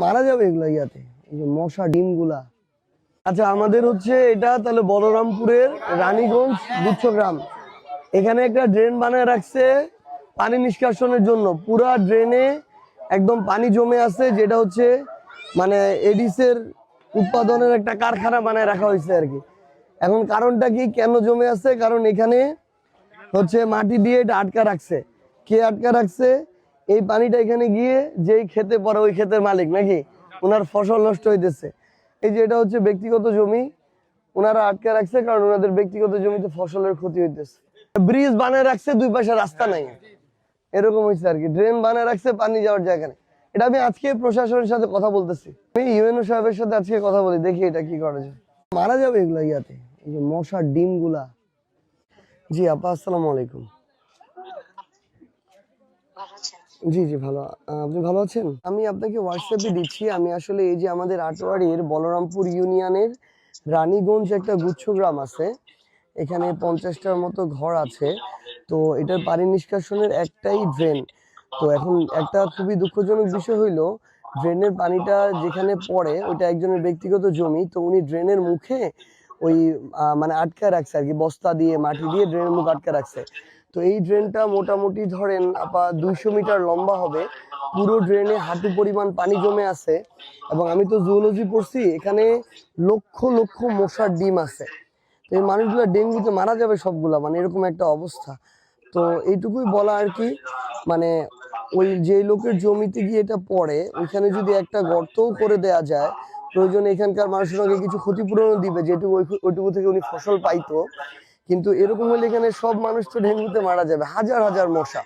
মারা যাবে এগুলা ইয়াতে, এই যে মশা ডিম গুলা। আচ্ছা, আমাদের হচ্ছে এটা তাহলে বলরামপুরের রানীগঞ্জ গুচ্ছগ্রাম, এখানে একটা ড্রেন বানায় রাখছে পানি নিষ্কাশনের জন্য। পুরা ড্রেনে একদম পানি জমে আছে, যেটা হচ্ছে মানে এডিসের উৎপাদনের একটা কারখানা বানায় রাখা হয়েছে আর কি। এখন কারণটা কি, কেন জমে আছে? কারণ এখানে হচ্ছে মাটি দিয়ে এটা আটকা রাখছে। কে আটকা রাখছে? এই পানিটা এখানে গিয়ে যেই খেতে পড়ে ওই ক্ষেতের মালিক নাকি, ওনার ফসল নষ্ট হইতেছে। এই যে এটা হচ্ছে ব্যক্তিগত জমি, ওনারা আটকে রাখছে কারণ ওনাদের ব্যক্তিগত জমিতে ফসলের ক্ষতি হইতেছে। ব্রিজ বানায় রাখছে, দুই পাশে রাস্তা নাই, এরকম হয়েছে আর কি। ড্রেন বানায় রাখছে, পানি যাওয়ার জায়গা নেই। এটা আমি আজকে প্রশাসনের সাথে কথা বলতেছি, আমি ইউএনও সাহেবের সাথে আজকে কথা বলি, দেখি এটা কি করা যায়। মারা যাবে এগুলা ইয়াতে, এই যে মশার ডিম গুলা। জি আপা, আসসালামু আলাইকুম। জি জি ভালো, আপনি ভালো আছেন? আমি আপনাকে হোয়াটসঅ্যাপে দিচ্ছি। আমি আসলে এই যে আমাদের আটোয়ারির বলরামপুর ইউনিয়নের রানীগঞ্জ একটা গুচ্ছগ্রাম আছে, এখানে 50টার মতো ঘর আছে। তো এটার পানি নিষ্কাশনের একটাই ড্রেন। তো এখন একটা খুবই দুঃখজনক বিষয় হইলো, ড্রেনের পানিটা যেখানে পড়ে ওইটা একজনের ব্যক্তিগত জমি। তো উনি ড্রেনের মুখে ওই মানে আটকায় রাখছে আর কি, বস্তা দিয়ে মাটি দিয়ে ড্রেনের মুখ আটকে রাখছে। তো এই ড্রেনটা মোটামুটি ধরেন আপা 200 মিটার লম্বা হবে। পুরো ড্রেনে হাঁটু পরিমাণ পানি জমে আছে। এবং আমি তো জুওলজি পড়ছি, এখানে লক্ষ লক্ষ মশার ডিম আছে। তো এই মানুষগুলো ডেঙ্গুতে মারা যাবে সবগুলা, মানে এরকম একটা অবস্থা। তো এইটুকুই বলা আর কি, মানে ওই যে লোকের জমিতে গিয়ে এটা পড়ে, ওইখানে যদি একটা গর্তও করে দেয়া যায়, প্রয়োজনে এখানকার মানুষের আগে কিছু ক্ষতিপূরণও দিবে, যেটুকু ওইটুকু থেকে উনি ফসল পাইতো। কিন্তু এরকম হলে এখানে সব মানুষ তো ডেঙ্গুতে মারা যাবে, হাজার হাজার মশা।